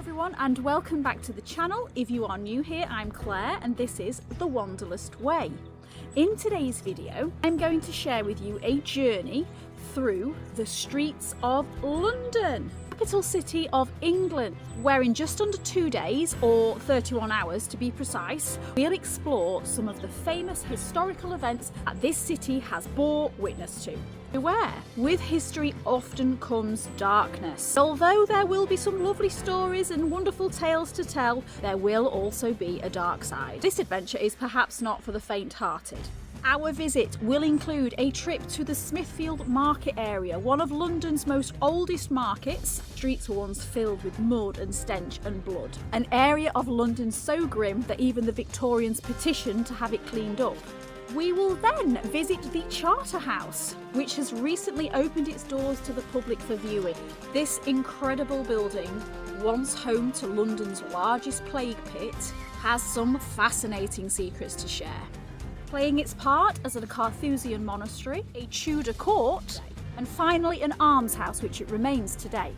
everyone and welcome back to the channel. If you are new here, I'm Claire and this is The Wanderlust Way. In today's video, I'm going to share with you a journey through the streets of London, capital city of England, where in just under 2 days, or 31 hours to be precise, we'll explore some of the famous historical events that this city has bore witness to. Beware, with history often comes darkness. Although there will be some lovely stories and wonderful tales to tell, there will also be a dark side. This adventure is perhaps not for the faint-hearted. Our visit will include a trip to the Smithfield Market area, one of London's most oldest markets. Streets were once filled with mud and stench and blood. An area of London so grim that even the Victorians petitioned to have it cleaned up. We will then visit the Charterhouse, which has recently opened its doors to the public for viewing. This incredible building, once home to London's largest plague pit, has some fascinating secrets to share. Playing its part as a Carthusian monastery, a Tudor court, and finally an almshouse, which it remains today.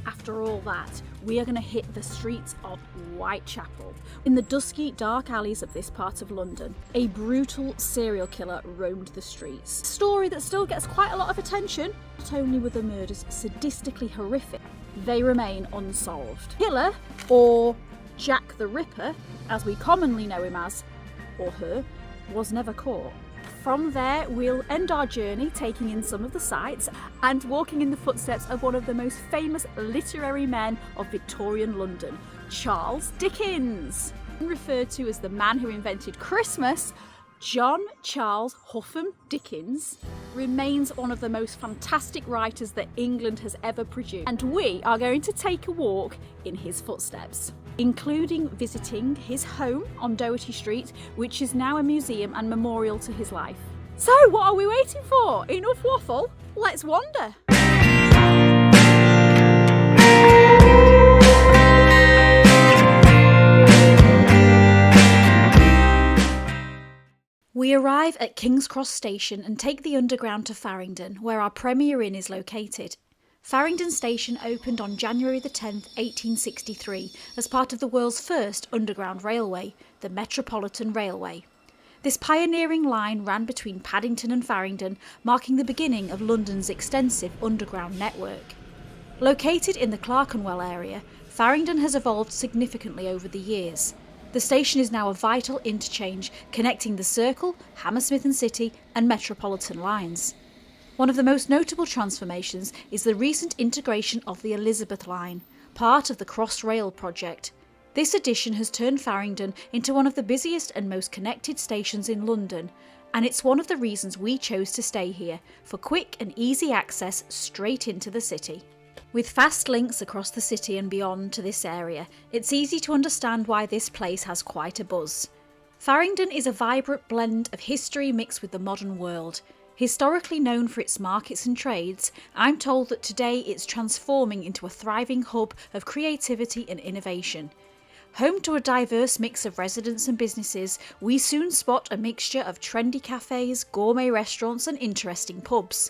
After all that, we are going to hit the streets of Whitechapel. In the dusky, dark alleys of this part of London, a brutal serial killer roamed the streets. A story that still gets quite a lot of attention. Not only were the murders sadistically horrific, they remain unsolved. Killer, or Jack the Ripper, as we commonly know him as, or her, was never caught. From there, we'll end our journey taking in some of the sights and walking in the footsteps of one of the most famous literary men of Victorian London, Charles Dickens. Referred to as the man who invented Christmas, John Charles Huffam Dickens remains one of the most fantastic writers that England has ever produced, and we are going to take a walk in his footsteps, including visiting his home on Doherty Street, which is now a museum and memorial to his life. So what are we waiting for? Enough waffle, let's wander! We arrive at King's Cross Station and take the Underground to Farringdon, where our Premier Inn is located. Farringdon Station opened on January the 10th, 1863, as part of the world's first underground railway, the Metropolitan Railway. This pioneering line ran between Paddington and Farringdon, marking the beginning of London's extensive underground network. Located in the Clerkenwell area, Farringdon has evolved significantly over the years. The station is now a vital interchange connecting the Circle, Hammersmith and City and Metropolitan lines. One of the most notable transformations is the recent integration of the Elizabeth line, part of the Crossrail project. This addition has turned Farringdon into one of the busiest and most connected stations in London, and it's one of the reasons we chose to stay here, for quick and easy access straight into the city. With fast links across the city and beyond to this area, it's easy to understand why this place has quite a buzz. Farringdon is a vibrant blend of history mixed with the modern world. Historically known for its markets and trades, I'm told that today it's transforming into a thriving hub of creativity and innovation. Home to a diverse mix of residents and businesses, we soon spot a mixture of trendy cafes, gourmet restaurants and interesting pubs.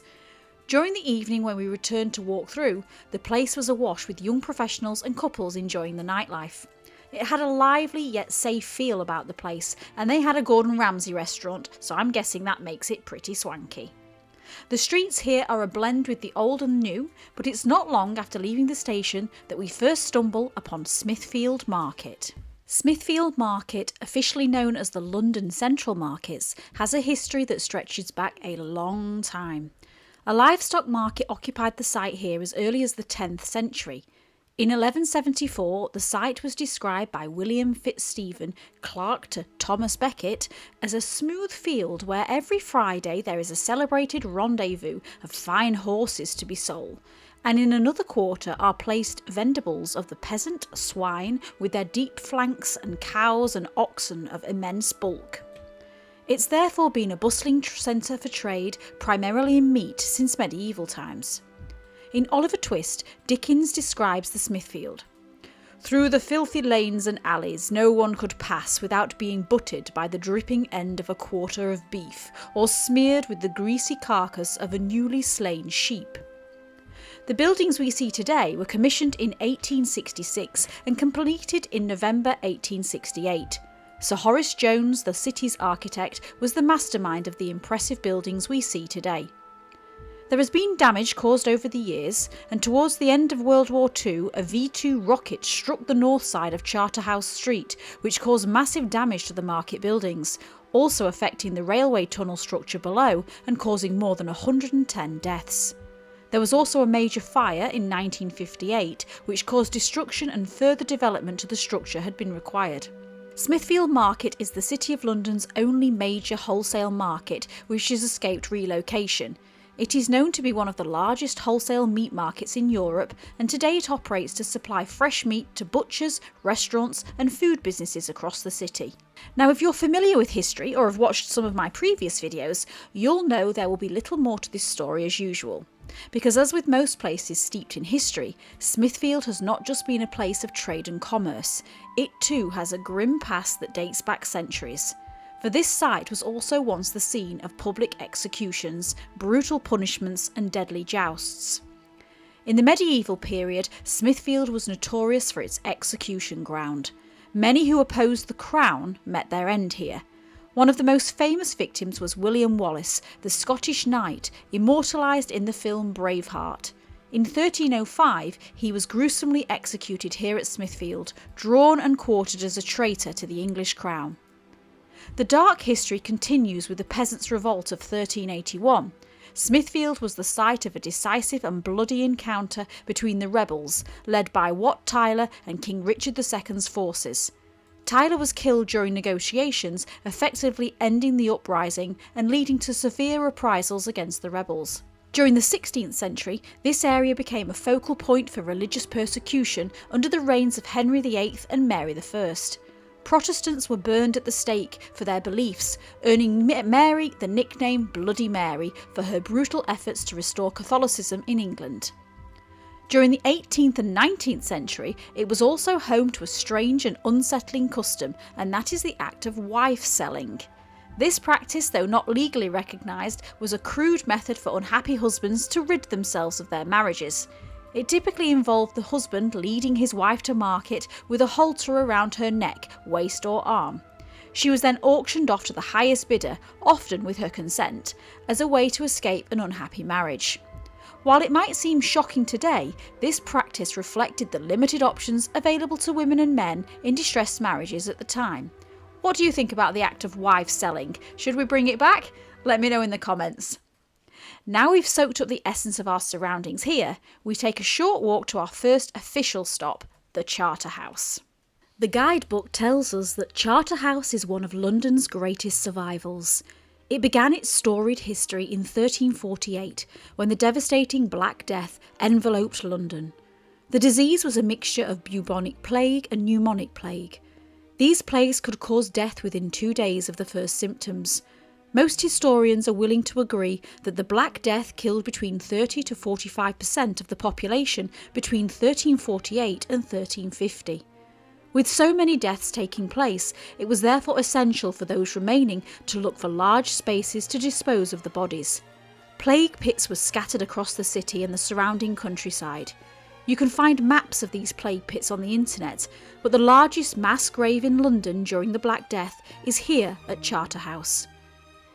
During the evening when we returned to walk through, the place was awash with young professionals and couples enjoying the nightlife. It had a lively yet safe feel about the place, and they had a Gordon Ramsay restaurant, so I'm guessing that makes it pretty swanky. The streets here are a blend with the old and new, but it's not long after leaving the station that we first stumble upon Smithfield Market. Smithfield Market, officially known as the London Central Markets, has a history that stretches back a long time. A livestock market occupied the site here as early as the 10th century. In 1174, the site was described by William Fitzstephen, clerk to Thomas Becket, as a smooth field where every Friday there is a celebrated rendezvous of fine horses to be sold, and in another quarter are placed vendibles of the peasant swine with their deep flanks and cows and oxen of immense bulk. It's therefore been a bustling centre for trade, primarily in meat, since medieval times. In Oliver Twist, Dickens describes the Smithfield. Through the filthy lanes and alleys no one could pass without being butted by the dripping end of a quarter of beef, or smeared with the greasy carcass of a newly slain sheep. The buildings we see today were commissioned in 1866 and completed in November 1868. Sir Horace Jones, the city's architect, was the mastermind of the impressive buildings we see today. There has been damage caused over the years, and towards the end of World War II, a V2 rocket struck the north side of Charterhouse Street, which caused massive damage to the market buildings, also affecting the railway tunnel structure below and causing more than 110 deaths. There was also a major fire in 1958, which caused destruction, and further development to the structure had been required. Smithfield Market is the City of London's only major wholesale market which has escaped relocation. It is known to be one of the largest wholesale meat markets in Europe, and today it operates to supply fresh meat to butchers, restaurants and food businesses across the city. Now, if you're familiar with history or have watched some of my previous videos, you'll know there will be little more to this story as usual. Because as with most places steeped in history, Smithfield has not just been a place of trade and commerce, it too has a grim past that dates back centuries. For this site was also once the scene of public executions, brutal punishments and deadly jousts. In the medieval period, Smithfield was notorious for its execution ground. Many who opposed the crown met their end here. One of the most famous victims was William Wallace, the Scottish knight, immortalised in the film Braveheart. In 1305, he was gruesomely executed here at Smithfield, drawn and quartered as a traitor to the English crown. The dark history continues with the Peasants' Revolt of 1381. Smithfield was the site of a decisive and bloody encounter between the rebels, led by Wat Tyler and King Richard II's forces. Tyler was killed during negotiations, effectively ending the uprising and leading to severe reprisals against the rebels. During the 16th century, this area became a focal point for religious persecution under the reigns of Henry VIII and Mary I. Protestants were burned at the stake for their beliefs, earning Mary the nickname Bloody Mary for her brutal efforts to restore Catholicism in England. During the 18th and 19th century, it was also home to a strange and unsettling custom, and that is the act of wife selling. This practice, though not legally recognised, was a crude method for unhappy husbands to rid themselves of their marriages. It typically involved the husband leading his wife to market with a halter around her neck, waist or arm. She was then auctioned off to the highest bidder, often with her consent, as a way to escape an unhappy marriage. While it might seem shocking today, this practice reflected the limited options available to women and men in distressed marriages at the time. What do you think about the act of wife selling? Should we bring it back? Let me know in the comments. Now we've soaked up the essence of our surroundings here, we take a short walk to our first official stop, the Charterhouse. The guidebook tells us that Charterhouse is one of London's greatest survivals. It began its storied history in 1348, when the devastating Black Death enveloped London. The disease was a mixture of bubonic plague and pneumonic plague. These plagues could cause death within 2 days of the first symptoms. Most historians are willing to agree that the Black Death killed between 30 to 45% of the population between 1348 and 1350. With so many deaths taking place, it was therefore essential for those remaining to look for large spaces to dispose of the bodies. Plague pits were scattered across the city and the surrounding countryside. You can find maps of these plague pits on the internet, but the largest mass grave in London during the Black Death is here at Charterhouse.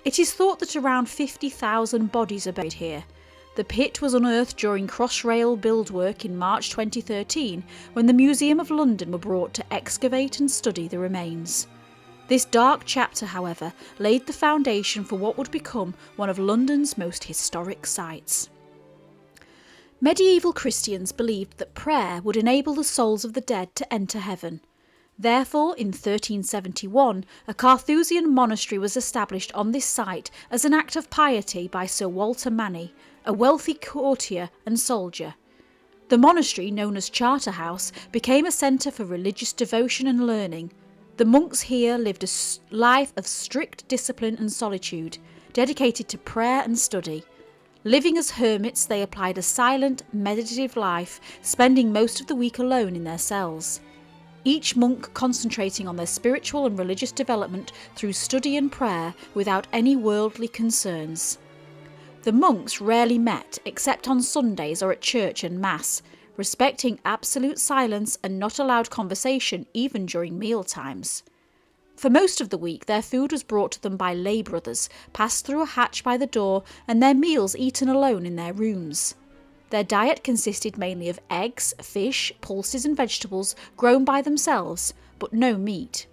It is thought that around 50,000 bodies are buried here. The pit was unearthed during Crossrail build work in March 2013, when the Museum of London were brought to excavate and study the remains. This dark chapter, however, laid the foundation for what would become one of London's most historic sites. Medieval Christians believed that prayer would enable the souls of the dead to enter heaven. Therefore, in 1371, a Carthusian monastery was established on this site as an act of piety by Sir Walter Manny, a wealthy courtier and soldier. The monastery, known as Charterhouse, became a centre for religious devotion and learning. The monks here lived a life of strict discipline and solitude, dedicated to prayer and study. Living as hermits, they applied a silent, meditative life, spending most of the week alone in their cells. Each monk concentrating on their spiritual and religious development through study and prayer without any worldly concerns. The monks rarely met except on Sundays or at church and mass, respecting absolute silence and not allowed conversation even during meal times. For most of the week their food was brought to them by lay brothers, passed through a hatch by the door, and their meals eaten alone in their rooms. Their diet consisted mainly of eggs, fish, pulses and vegetables grown by themselves, but no meat.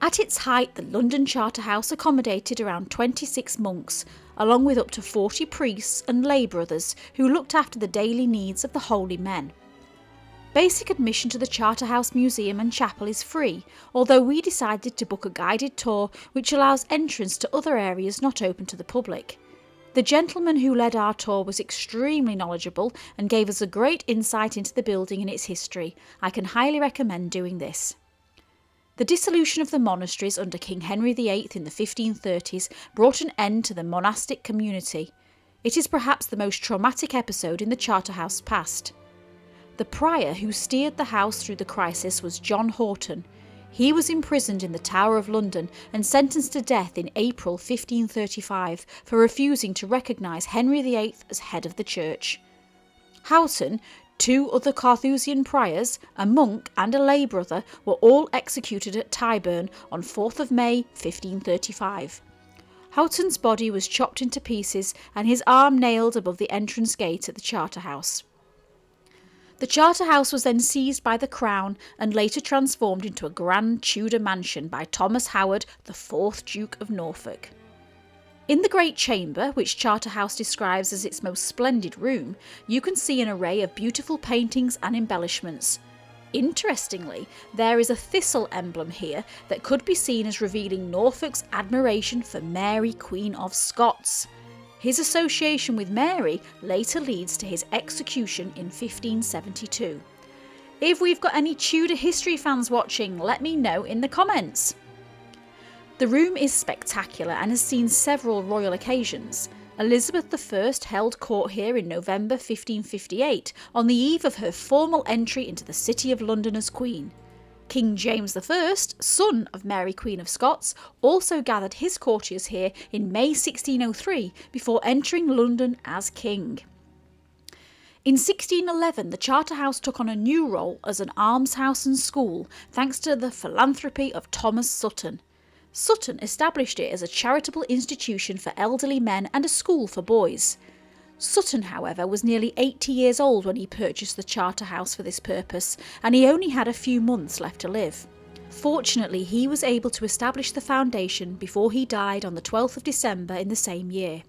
At its height, the London Charterhouse accommodated around 26 monks, along with up to 40 priests and lay brothers who looked after the daily needs of the holy men. Basic admission to the Charterhouse Museum and Chapel is free, although we decided to book a guided tour which allows entrance to other areas not open to the public. The gentleman who led our tour was extremely knowledgeable and gave us a great insight into the building and its history. I can highly recommend doing this. The dissolution of the monasteries under King Henry VIII in the 1530s brought an end to the monastic community. It is perhaps the most traumatic episode in the Charterhouse past. The prior who steered the house through the crisis was John Horton. He was imprisoned in the Tower of London and sentenced to death in April 1535 for refusing to recognise Henry VIII as head of the church. Houghton, 2 other Carthusian priors, a monk and a lay brother were all executed at Tyburn on 4th of May 1535. Houghton's body was chopped into pieces and his arm nailed above the entrance gate at the Charterhouse. The Charterhouse was then seized by the Crown and later transformed into a grand Tudor mansion by Thomas Howard, the 4th Duke of Norfolk. In the Great Chamber, which Charterhouse describes as its most splendid room, you can see an array of beautiful paintings and embellishments. Interestingly, there is a thistle emblem here that could be seen as revealing Norfolk's admiration for Mary, Queen of Scots. His association with Mary later leads to his execution in 1572. If we've got any Tudor history fans watching, let me know in the comments. The room is spectacular and has seen several royal occasions. Elizabeth I held court here in November 1558 on the eve of her formal entry into the City of London as Queen. King James I, son of Mary Queen of Scots, also gathered his courtiers here in May 1603 before entering London as King. In 1611, the Charterhouse took on a new role as an almshouse and school thanks to the philanthropy of Thomas Sutton. Sutton established it as a charitable institution for elderly men and a school for boys. Sutton, however, was nearly 80 years old when he purchased the Charterhouse for this purpose, and he only had a few months left to live. Fortunately, he was able to establish the foundation before he died on the 12th of December in the same year.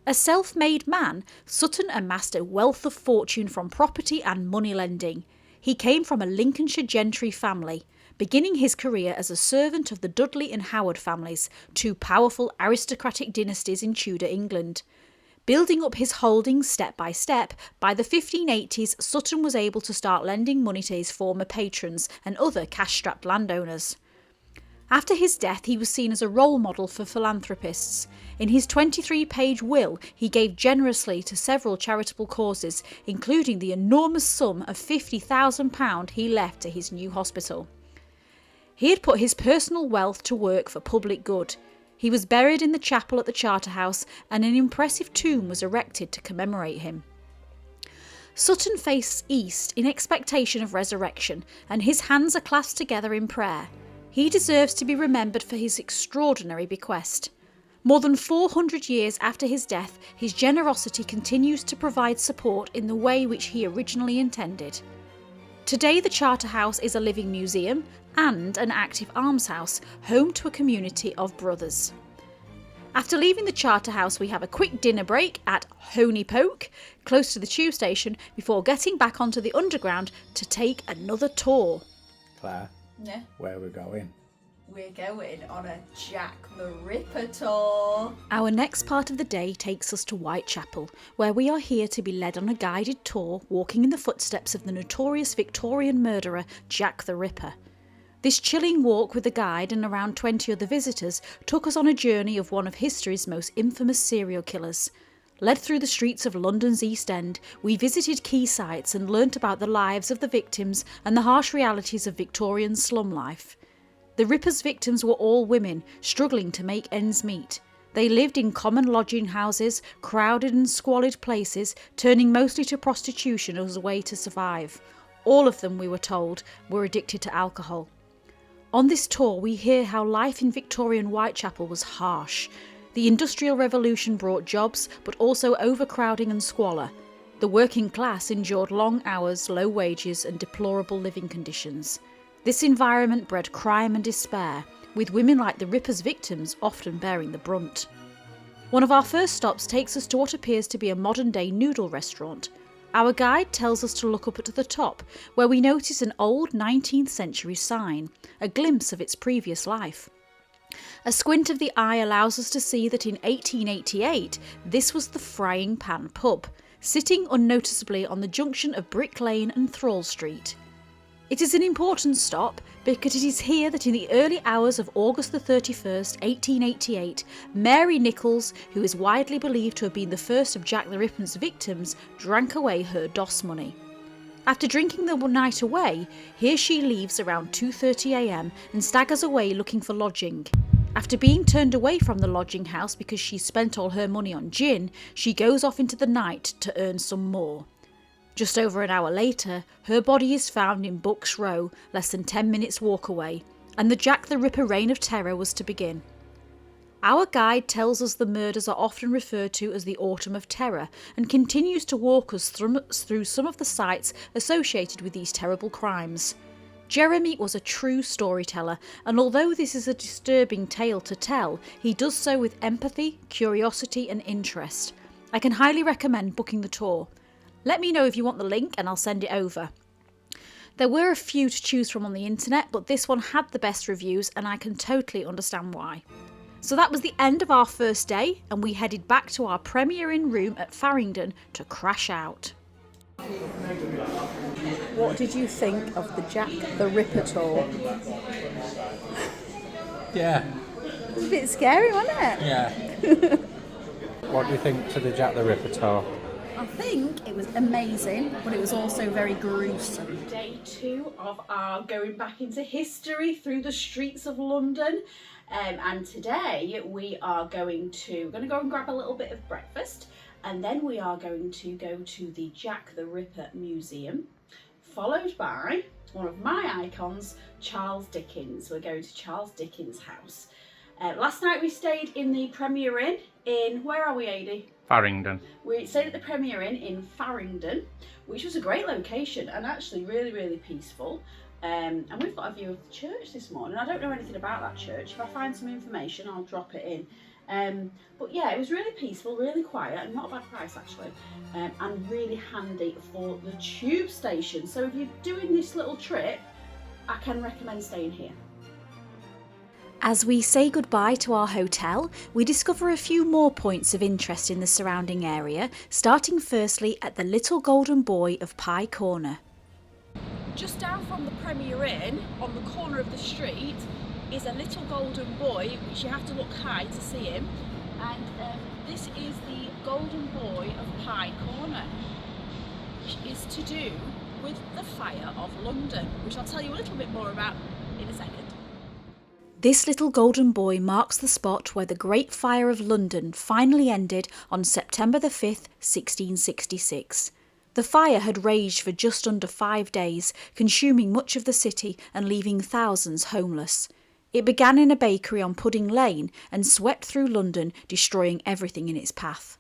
A self-made man, Sutton amassed a wealth of fortune from property and money lending. He came from a Lincolnshire gentry family, beginning his career as a servant of the Dudley and Howard families, 2 powerful aristocratic dynasties in Tudor England. Building up his holdings step by step, by the 1580s Sutton was able to start lending money to his former patrons and other cash-strapped landowners. After his death, he was seen as a role model for philanthropists. In his 23-page will, he gave generously to several charitable causes, including the enormous sum of £50,000 he left to his new hospital. He had put his personal wealth to work for public good. He was buried in the chapel at the Charterhouse, and an impressive tomb was erected to commemorate him. Sutton faced east in expectation of resurrection, and his hands are clasped together in prayer. He deserves to be remembered for his extraordinary bequest. More than 400 years after his death, his generosity continues to provide support in the way which he originally intended. Today, the Charterhouse is a living museum and an active almshouse, home to a community of brothers. After leaving the Charterhouse, we have a quick dinner break at Honey Poke, close to the tube station, before getting back onto the Underground to take another tour. Claire, Yeah, where are we going? we're going on a Jack the Ripper tour. Our next part of the day takes us to Whitechapel, where we are here to be led on a guided tour walking in the footsteps of the notorious Victorian murderer Jack the Ripper. This chilling walk with a guide and around 20 other visitors took us on a journey of one of history's most infamous serial killers. Led through the streets of London's East End, we visited key sites and learnt about the lives of the victims and the harsh realities of Victorian slum life. The Ripper's victims were all women, struggling to make ends meet. They lived in common lodging houses, crowded and squalid places, turning mostly to prostitution as a way to survive. All of them, we were told, were addicted to alcohol. On this tour, we hear how life in Victorian Whitechapel was harsh. The Industrial Revolution brought jobs, but also overcrowding and squalor. The working class endured long hours, low wages, and deplorable living conditions. This environment bred crime and despair, with women like the Ripper's victims often bearing the brunt. One of our first stops takes us to what appears to be a modern-day noodle restaurant. Our guide tells us to look up at the top, where we notice an old 19th century sign, a glimpse of its previous life. A squint of the eye allows us to see that in 1888 this was the Frying Pan pub, sitting unnoticeably on the junction of Brick Lane and Thrall Street. It is an important stop because it is here that in the early hours of August the 31st, 1888, Mary Nichols, who is widely believed to have been the first of Jack the Ripper's victims, drank away her doss money. After drinking the night away, here she leaves around 2:30am and staggers away looking for lodging. After being turned away from the lodging house because she spent all her money on gin, she goes off into the night to earn some more. Just over an hour later, her body is found in Bucks Row, less than 10 minutes walk away, and the Jack the Ripper reign of terror was to begin. Our guide tells us the murders are often referred to as the Autumn of Terror and continues to walk us through some of the sites associated with these terrible crimes. Jeremy was a true storyteller, and although this is a disturbing tale to tell, he does so with empathy, curiosity and interest. I can highly recommend booking the tour. Let me know if you want the link and I'll send it over. There were a few to choose from on the internet, but this one had the best reviews and I can totally understand why. So that was the end of our first day, and we headed back to our Premier Inn room at Farringdon to crash out. What did you think of the Jack the Ripper tour? Yeah. It was a bit scary, wasn't it? Yeah. What do you think to the Jack the Ripper tour? I think it was amazing, but it was also very gruesome. Day 2 of our going back into history through the streets of London. And today we are going to go and grab a little bit of breakfast, and then we are going to go to the Jack the Ripper Museum, followed by one of my icons, Charles Dickens. We're going to Charles Dickens' house. Last night we stayed in the Premier Inn in, where are we, Adi? Farringdon. We stayed at the Premier Inn in Farringdon, which was a great location and actually really, really peaceful. And we've got a view of the church this morning. I don't know anything about that church. If I find some information, I'll drop it in. But yeah, it was really peaceful, really quiet, and not a bad price actually, and really handy for the tube station. So if you're doing this little trip, I can recommend staying here. As we say goodbye to our hotel, we discover a few more points of interest in the surrounding area, starting firstly at the Little Golden Boy of Pye Corner. Just down from the Premier Inn, on the corner of the street, is a little golden boy, which you have to look high to see him. And this is the Golden Boy of Pye Corner, which is to do with the fire of London, which I'll tell you a little bit more about in a second. This little golden boy marks the spot where the Great Fire of London finally ended on September the 5th, 1666. The fire had raged for just under 5 days, consuming much of the city and leaving thousands homeless. It began in a bakery on Pudding Lane and swept through London, destroying everything in its path.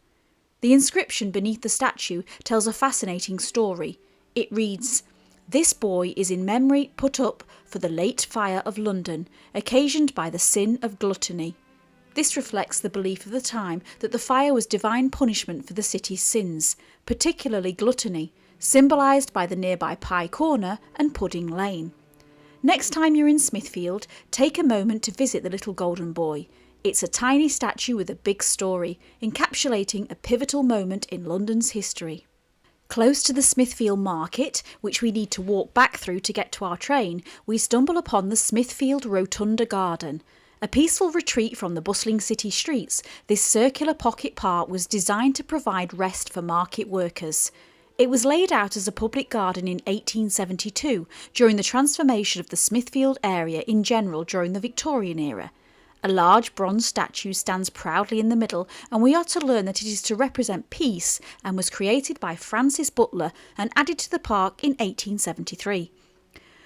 The inscription beneath the statue tells a fascinating story. It reads, "This boy is in memory put up for the late fire of London, occasioned by the sin of gluttony." This reflects the belief of the time that the fire was divine punishment for the city's sins, particularly gluttony, symbolised by the nearby Pye Corner and Pudding Lane. Next time you're in Smithfield, take a moment to visit the Little Golden Boy. It's a tiny statue with a big story, encapsulating a pivotal moment in London's history. Close to the Smithfield Market, which we need to walk back through to get to our train, we stumble upon the Smithfield Rotunda Garden. A peaceful retreat from the bustling city streets, this circular pocket park was designed to provide rest for market workers. It was laid out as a public garden in 1872 during the transformation of the Smithfield area in general during the Victorian era. A large bronze statue stands proudly in the middle, and we are to learn that it is to represent peace and was created by Francis Butler and added to the park in 1873.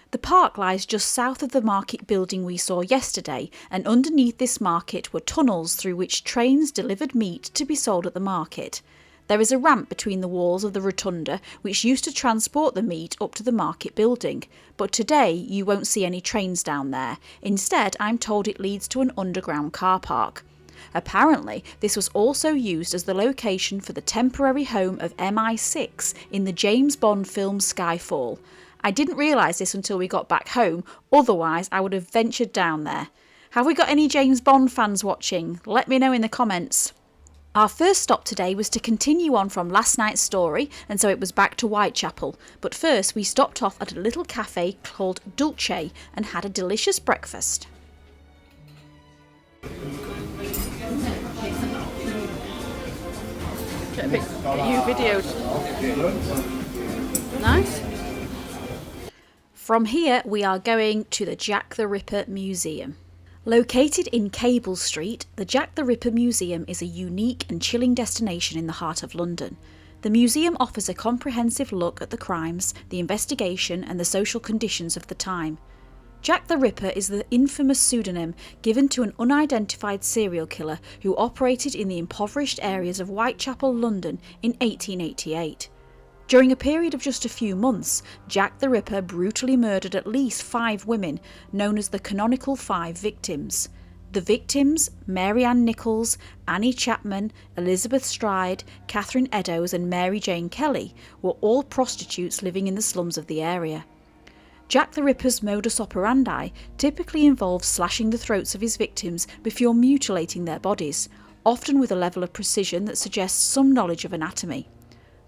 The park lies just south of the market building we saw yesterday, and underneath this market were tunnels through which trains delivered meat to be sold at the market. There is a ramp between the walls of the Rotunda which used to transport the meat up to the market building, but today you won't see any trains down there. Instead, I'm told it leads to an underground car park. Apparently, this was also used as the location for the temporary home of MI6 in the James Bond film Skyfall. I didn't realise this until we got back home, otherwise I would have ventured down there. Have we got any James Bond fans watching? Let me know in the comments. Our first stop today was to continue on from last night's story, and so it was back to Whitechapel. But first we stopped off at a little cafe called Dulce and had a delicious breakfast. Get you videoed. Nice. From here we are going to the Jack the Ripper Museum. Located in Cable Street, the Jack the Ripper Museum is a unique and chilling destination in the heart of London. The museum offers a comprehensive look at the crimes, the investigation and the social conditions of the time. Jack the Ripper is the infamous pseudonym given to an unidentified serial killer who operated in the impoverished areas of Whitechapel, London in 1888. During a period of just a few months, Jack the Ripper brutally murdered at least 5 women, known as the canonical 5 victims. The victims, Mary Ann Nichols, Annie Chapman, Elizabeth Stride, Catherine Eddowes and Mary Jane Kelly, were all prostitutes living in the slums of the area. Jack the Ripper's modus operandi typically involves slashing the throats of his victims before mutilating their bodies, often with a level of precision that suggests some knowledge of anatomy.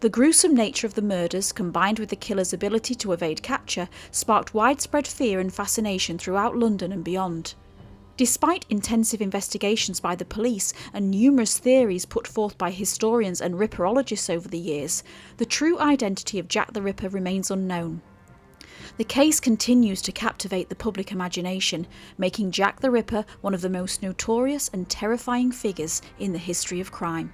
The gruesome nature of the murders, combined with the killer's ability to evade capture, sparked widespread fear and fascination throughout London and beyond. Despite intensive investigations by the police and numerous theories put forth by historians and ripperologists over the years, the true identity of Jack the Ripper remains unknown. The case continues to captivate the public imagination, making Jack the Ripper one of the most notorious and terrifying figures in the history of crime.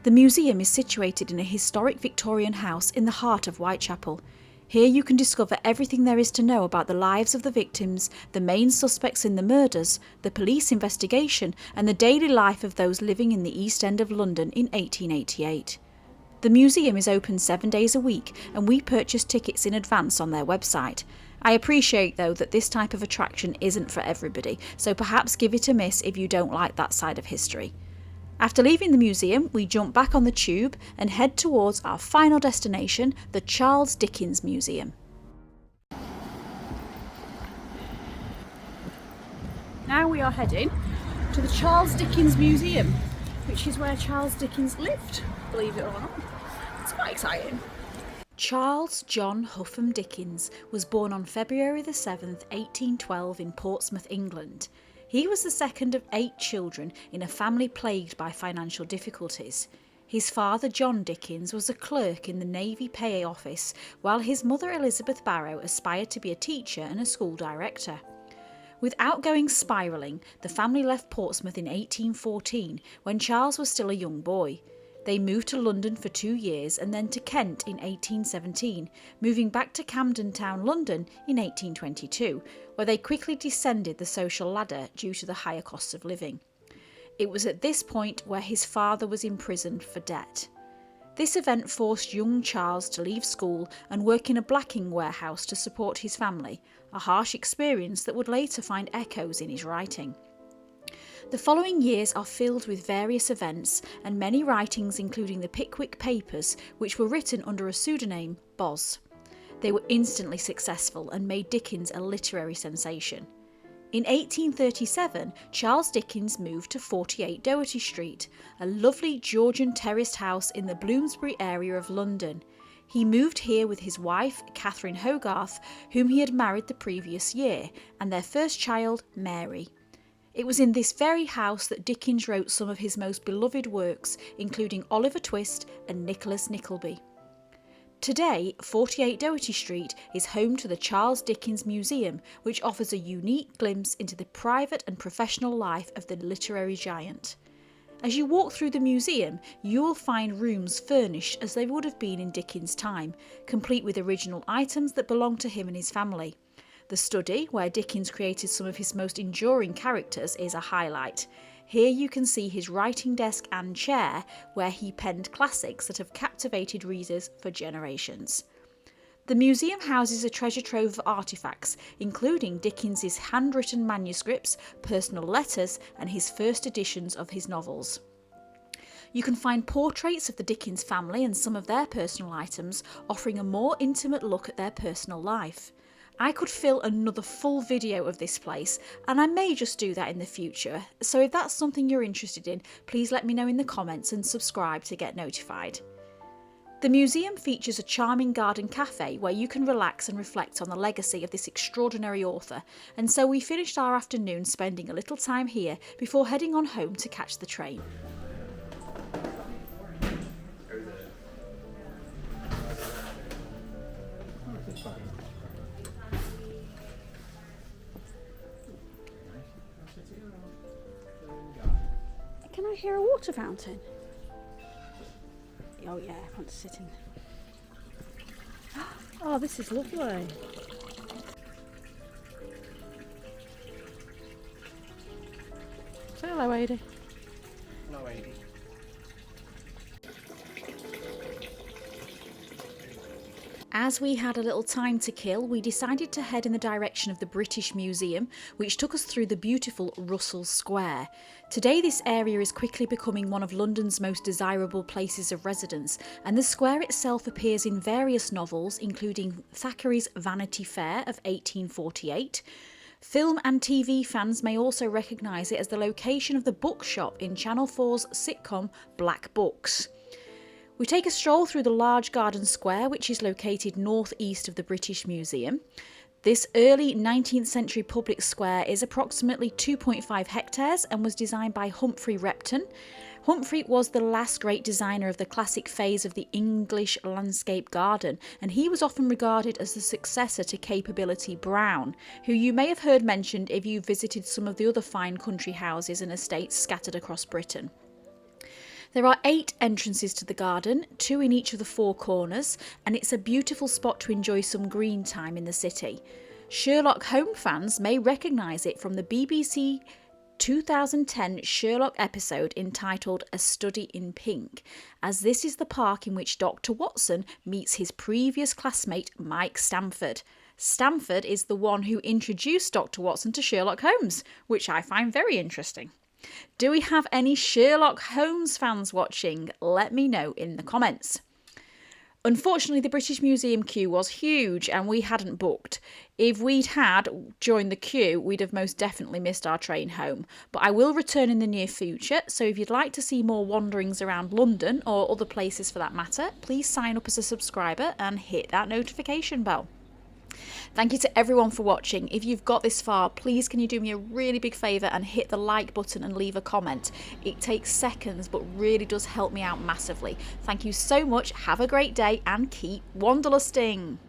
The museum is situated in a historic Victorian house in the heart of Whitechapel. Here you can discover everything there is to know about the lives of the victims, the main suspects in the murders, the police investigation, and the daily life of those living in the East End of London in 1888. The museum is open 7 days a week, and we purchase tickets in advance on their website. I appreciate though that this type of attraction isn't for everybody, so perhaps give it a miss if you don't like that side of history. After leaving the museum, we jump back on the tube and head towards our final destination, the Charles Dickens Museum. Now we are heading to the Charles Dickens Museum, which is where Charles Dickens lived, believe it or not. It's quite exciting. Charles John Huffam Dickens was born on February the 7th, 1812 in Portsmouth, England. He was the second of 8 children in a family plagued by financial difficulties. His father, John Dickens, was a clerk in the Navy Pay Office, while his mother, Elizabeth Barrow, aspired to be a teacher and a school director. Without going spiralling, the family left Portsmouth in 1814, when Charles was still a young boy. They moved to London for 2 years and then to Kent in 1817, moving back to Camden Town, London in 1822, where they quickly descended the social ladder due to the higher costs of living. It was at this point where his father was imprisoned for debt. This event forced young Charles to leave school and work in a blacking warehouse to support his family, a harsh experience that would later find echoes in his writing. The following years are filled with various events and many writings, including the Pickwick Papers, which were written under a pseudonym, Boz. They were instantly successful and made Dickens a literary sensation. In 1837, Charles Dickens moved to 48 Doherty Street, a lovely Georgian terraced house in the Bloomsbury area of London. He moved here with his wife, Catherine Hogarth, whom he had married the previous year, and their first child, Mary. It was in this very house that Dickens wrote some of his most beloved works, including Oliver Twist and Nicholas Nickleby. Today, 48 Doherty Street is home to the Charles Dickens Museum, which offers a unique glimpse into the private and professional life of the literary giant. As you walk through the museum, you will find rooms furnished as they would have been in Dickens' time, complete with original items that belonged to him and his family. The study, where Dickens created some of his most enduring characters, is a highlight. Here you can see his writing desk and chair, where he penned classics that have captivated readers for generations. The museum houses a treasure trove of artefacts, including Dickens's handwritten manuscripts, personal letters, and his first editions of his novels. You can find portraits of the Dickens family and some of their personal items, offering a more intimate look at their personal life. I could fill another full video of this place, and I may just do that in the future, so if that's something you're interested in, please let me know in the comments and subscribe to get notified. The museum features a charming garden cafe where you can relax and reflect on the legacy of this extraordinary author, and so we finished our afternoon spending a little time here before heading on home to catch the train. Can I hear a water fountain? Oh yeah, I want to sit in. Oh, this is lovely. Say hello, Adi. Hello, Adi. As we had a little time to kill, we decided to head in the direction of the British Museum, which took us through the beautiful Russell Square. Today this area is quickly becoming one of London's most desirable places of residence, and the square itself appears in various novels, including Thackeray's Vanity Fair of 1848. Film and TV fans may also recognise it as the location of the bookshop in Channel 4's sitcom Black Books. We take a stroll through the large garden square, which is located north-east of the British Museum. This early 19th century public square is approximately 2.5 hectares and was designed by Humphrey Repton. Humphrey was the last great designer of the classic phase of the English landscape garden, and he was often regarded as the successor to Capability Brown, who you may have heard mentioned if you visited some of the other fine country houses and estates scattered across Britain. There are 8 entrances to the garden, 2 in each of the 4 corners, and it's a beautiful spot to enjoy some green time in the city. Sherlock Holmes fans may recognise it from the BBC 2010 Sherlock episode entitled A Study in Pink, as this is the park in which Dr. Watson meets his previous classmate Mike Stamford. Stamford is the one who introduced Dr. Watson to Sherlock Holmes, which I find very interesting. Do we have any Sherlock Holmes fans watching? Let me know in the comments. Unfortunately, the British Museum queue was huge and we hadn't booked. If we'd had joined the queue, we'd have most definitely missed our train home. But I will return in the near future, so if you'd like to see more wanderings around London or other places for that matter, please sign up as a subscriber and hit that notification bell. Thank you to everyone for watching. If you've got this far, please can you do me a really big favour and hit the like button and leave a comment. It takes seconds but really does help me out massively. Thank you so much, have a great day and keep wanderlusting.